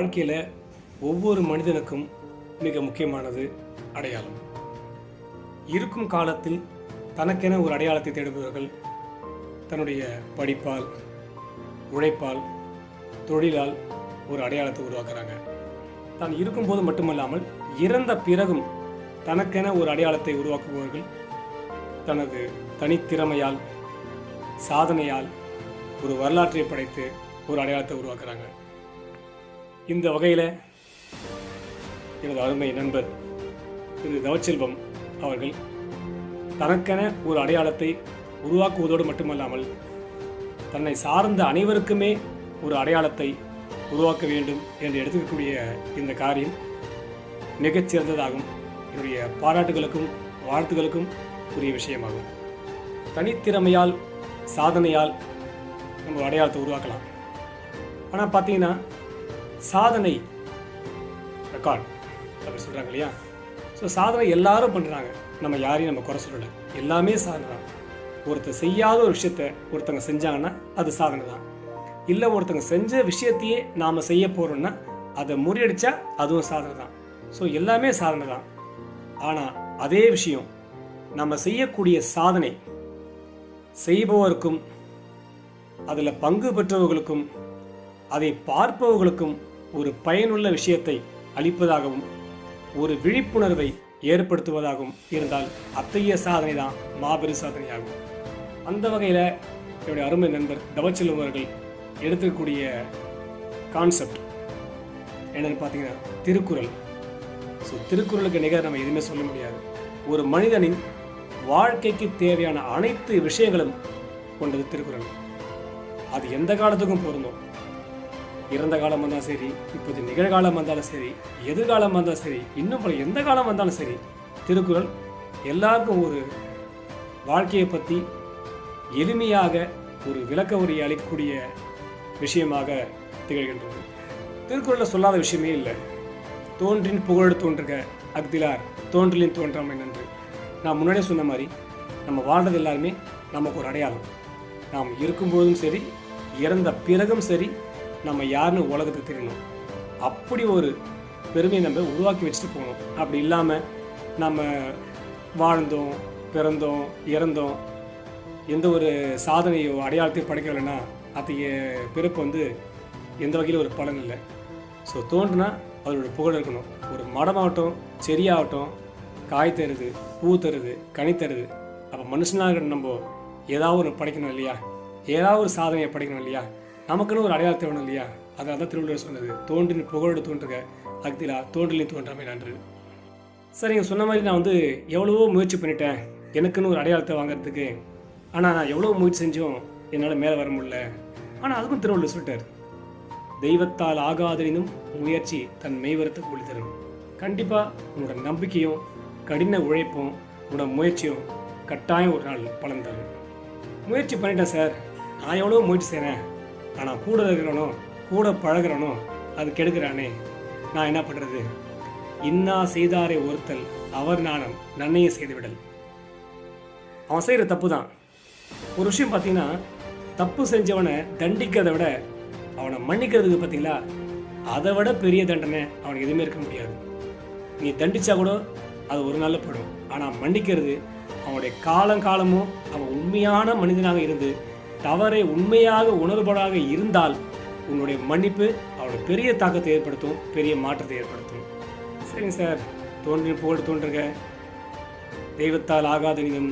வாழ்க்கையில் ஒவ்வொரு மனிதனுக்கும் மிக முக்கியமானது அடையாளம். இருக்கும் காலத்தில் தனக்கென ஒரு அடையாளத்தை தேடுபவர்கள் தன்னுடைய படிப்பால், உழைப்பால், தொழிலால் ஒரு அடையாளத்தை உருவாக்குறாங்க. தான் இருக்கும்போது மட்டுமல்லாமல் இறந்த பிறகும் தனக்கென ஒரு அடையாளத்தை உருவாக்குபவர்கள் தனது தனித்திறமையால், சாதனையால் ஒரு வரலாற்றை படைத்து ஒரு அடையாளத்தை உருவாக்குறாங்க. இந்த வகையில் எனது அருமை நண்பர் திரு தவச்செல்வம் அவர்கள் தனக்கென ஒரு அடையாளத்தை உருவாக்குவதோடு மட்டுமல்லாமல் தன்னை சார்ந்த அனைவருக்குமே ஒரு அடையாளத்தை உருவாக்க வேண்டும் என்று எடுத்துக்கக்கூடிய இந்த காரியம் மிகச்சிறந்ததாகும். என்னுடைய பாராட்டுகளுக்கும் வாழ்த்துகளுக்கும் உரிய விஷயமாகும். தனித்திறமையால், சாதனையால் நம்ம அடையாளத்தை உருவாக்கலாம். ஆனால் பார்த்தீங்கன்னா சாதனை ரெக்கார்ட் அப்படி சொல்கிறாங்க இல்லையா? ஸோ சாதனை எல்லாரும் பண்ணுறாங்க, நம்ம யாரையும் நம்ம குறை சொல்லலை, எல்லாமே சாதனை தான். ஒருத்தர் செய்யாத ஒரு விஷயத்த ஒருத்தங்க செஞ்சாங்கன்னா அது சாதனை தான். இல்லை ஒருத்தங்க செஞ்ச விஷயத்தையே நாம் செய்ய போகிறோம்னா அதை முறியடித்தா அதுவும் சாதனை தான். ஸோ எல்லாமே சாதனை தான். ஆனால் அதே விஷயம் நம்ம செய்யக்கூடிய சாதனை செய்பவருக்கும் அதில் பங்கு பெற்றவர்களுக்கும் அதை பார்ப்பவர்களுக்கும் ஒரு பயனுள்ள விஷயத்தை அளிப்பதாகவும் ஒரு விழிப்புணர்வை ஏற்படுத்துவதாகவும் இருந்தால் அத்தகைய சாதனை தான் மாபெரும் சாதனையாகும். அந்த வகையில் என்னுடைய அருமை நண்பர் தவச்செல்வம் அவர்கள் எடுத்துக்கூடிய கான்செப்ட் என்னன்னு பார்த்தீங்கன்னா திருக்குறள். ஸோ திருக்குறளுக்கு நிகர் நம்ம எதுவுமே சொல்ல முடியாது. ஒரு மனிதனின் வாழ்க்கைக்கு தேவையான அனைத்து விஷயங்களும் கொண்டது திருக்குறள். அது எந்த காலத்துக்கும் பொருந்தும். இறந்த காலம் வந்தாலும் சரி, இப்போது நிகழ்காலம் வந்தாலும் சரி, எதிர்காலம் வந்தாலும் சரி, இன்னும் பல எந்த காலம் வந்தாலும் சரி, திருக்குறள் எல்லாருக்கும் ஒரு வாழ்க்கையை பற்றி எளிமையாக ஒரு விளக்க உரையை அளிக்கக்கூடிய விஷயமாக திகழ்கின்றது. திருக்குறளில் சொல்லாத விஷயமே இல்லை. தோன்றின் புகழ் தோன்றுக அஃதிலார் தோன்றலின் தோன்றாமை நன்று. நான் முன்னாடியே சொன்ன மாதிரி நம்ம வாழ்றது எல்லாருமே நமக்கு ஒரு அடையாளம். நாம் இருக்கும்போதும் சரி, இறந்த பிறகும் சரி, நம்ம யாருன்னு உலகத்துக்கு தெரியணும். அப்படி ஒரு பெருமையை நம்ம உருவாக்கி வச்சுட்டு போகணும். அப்படி இல்லாமல் நம்ம வாழ்ந்தோம், பிறந்தோம், இறந்தோம், எந்த ஒரு சாதனையோ அடையாளத்தையும் படைக்கலைன்னா அத்தகைய பிறப்பு எந்த வகையில் ஒரு பலன் இல்லை. ஸோ தோன்றுனா அதோட புகழ் இருக்கணும். ஒரு மரமாகட்டும், செடியாகட்டும், காய் தருது, பூ தருது, கனி தருது. அப்போ மனுஷனாக நம்ம ஏதாவது ஒரு படைக்கணும் இல்லையா? ஏதாவது ஒரு சாதனையை படைக்கணும் இல்லையா? நமக்குன்னு ஒரு அடையாளத்தை வேணும் இல்லையா? அதனால தான் திருவள்ளுவர் சொன்னது, தோன்றின் புகழோடு தோன்றுக அஃதிலா தோன்றலின் தோன்றாமை நன்று. சார், நீங்கள் சொன்ன மாதிரி நான் எவ்வளவோ முயற்சி பண்ணிட்டேன் எனக்குன்னு ஒரு அடையாளத்தை வாங்கிறதுக்கு. ஆனால் நான் எவ்வளோ முயற்சி செஞ்சும் என்னால் மேலே வர முடியல. ஆனால் அதுக்கும் திருவள்ளுவர் சொல்லிட்டார், தெய்வத்தால் ஆகாதனினும் முயற்சி தன் மெய்வரத்தை கூலி தரும். கண்டிப்பாக உன்னோட நம்பிக்கையும் கடின உழைப்பும் உன்னோட முயற்சியும் கட்டாயம் ஒரு நாள் பலன் தரும். முயற்சி பண்ணிட்டேன் சார், நான் எவ்வளோ முயற்சி செய்கிறேன், ஆனால் கூட இருக்கிறானோ கூட பழகிறனோ அது கெடுக்கிறானே, நான் என்ன பண்ணுறது? இன்னா செய்தாரே ஒருத்தல் அவர் நாணம் நன்மையை செய்துவிடல். அவன் செய்கிற தப்பு தான். ஒரு விஷயம் பார்த்தீங்கன்னா, தப்பு செஞ்சவனை தண்டிக்கிறதை விட அவனை மன்னிக்கிறதுக்கு பார்த்தீங்களா, அதை விட பெரிய தண்டனை அவனுக்கு எதுவுமே இருக்க முடியாது. நீ தண்டிச்சா கூட அது ஒரு நாளில் போயிடும். ஆனால் மன்னிக்கிறது அவனுடைய காலங்காலமும் அவன் உண்மையான மனிதனாக இருந்து தவறை உண்மையாக உணர்வுபடாக இருந்தால் உன்னுடைய மன்னிப்பு அவனுடைய பெரிய தாக்கத்தை ஏற்படுத்தும், பெரிய மாற்றத்தை ஏற்படுத்தும். சரிங்க சார், தோன்றின் புகழ் தோன்றுக தெய்வத்தால் ஆகாதனினும்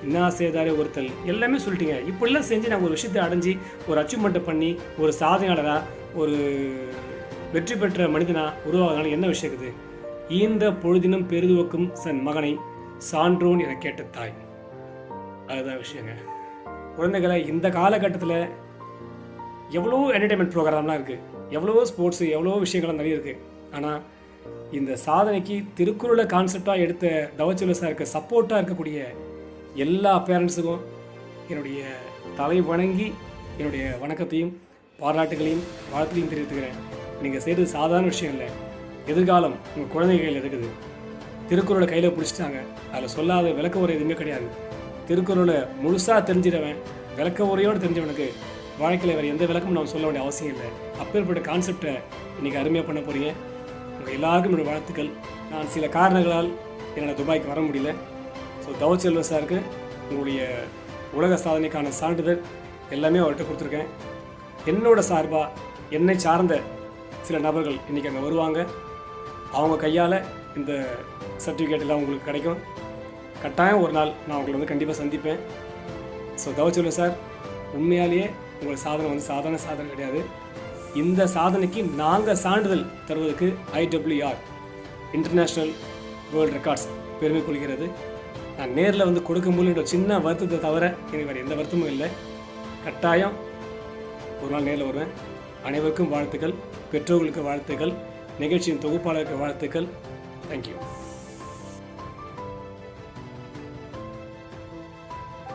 இன்னா செய்தாரே ஒருத்தல் எல்லாமே சொல்லிட்டீங்க. இப்படிலாம் செஞ்சு நான் ஒரு விஷயத்தை அடைஞ்சி ஒரு அச்சீவ்மெண்ட்டை பண்ணி ஒரு சாதனையாளராக ஒரு வெற்றி பெற்ற மனிதனாக உருவாகினாலும் என்ன விஷயம் இருக்குது? ஈந்த பொழுதினும் பெரிதுவக்கும் சன் மகனை சான்றோன் என கேட்ட தாய். அதுதான் விஷயங்க. குழந்தைகளை இந்த காலகட்டத்தில் எவ்வளோ என்டர்டைன்மெண்ட் ப்ரோக்ராம்லாம் இருக்குது, எவ்வளவோ ஸ்போர்ட்ஸு, எவ்வளோ விஷயங்கள்லாம் நிறைய இருக்குது. ஆனால் இந்த சாதனைக்கு திருக்குறளை கான்செப்டாக எடுத்த தவச்செல்வம் சாருக்கு சப்போர்ட்டாக இருக்கக்கூடிய எல்லா பேரண்ட்ஸுக்கும் என்னுடைய தலை வணங்கி என்னுடைய வணக்கத்தையும் பாராட்டுகளையும் வாழ்த்தையும் தெரிவித்துக்கிறேன். நீங்கள் செய்கிறது சாதாரண விஷயம் இல்லை. எதிர்காலம் உங்கள் குழந்தை கையில் இருக்குது. திருக்குறளை கையில் பிடிச்சிட்டாங்க, அதில் சொல்லாத விளக்க உரை எதுவுமே கிடையாது. திருக்குறளை முழுசாக தெரிஞ்சிடவன், விளக்க உரையோடு தெரிஞ்சவனுக்கு வாழ்க்கையில் வேறு எந்த விளக்கமும் நான் சொல்ல வேண்டிய அவசியம் இல்லை. அப்பேற்பட்ட கான்செப்டை இன்றைக்கி அருமையாக பண்ண போகிறீங்க. உங்கள் எல்லாருக்கும் என்னோடய வாழ்த்துக்கள். நான் சில காரணங்களால் என்னால் துபாய்க்கு வர முடியல. ஸோ தவச்செல்வன் சாருக்கு உங்களுடைய உலக சாதனைக்கான சான்றிதழ் எல்லாமே அவர்கிட்ட கொடுத்துருக்கேன். என்னோட சார்பாக என்னை சார்ந்த சில நபர்கள் இன்றைக்கி அங்கே வருவாங்க. அவங்க கையால் இந்த சர்டிஃபிகேட் எல்லாம் உங்களுக்கு கிடைக்கும். கட்டாயம் ஒரு நாள் நான் உங்களை கண்டிப்பாக சந்திப்பேன். ஸோ தவச்செல்வன் சார், உண்மையாலேயே உங்கள் சாதனை சாதாரண சாதனை கிடையாது. இந்த சாதனைக்கு நாங்கள் சான்றிதழ் தருவதற்கு IWR இன்டர்நேஷ்னல் வேர்ல்டு ரெக்கார்ட்ஸ் பெருமை கொள்கிறது. நான் நேரில் கொடுக்கும்போது சின்ன வருத்தத்தை தவிர எனக்கு வேறு எந்த வருத்தமும் இல்லை. கட்டாயம் ஒரு நாள் நேரில் வருவேன். அனைவருக்கும் வாழ்த்துக்கள், பெற்றோர்களுக்கு வாழ்த்துக்கள், நிகழ்ச்சியின் தொகுப்பாளருக்கு வாழ்த்துக்கள். தேங்க்யூ.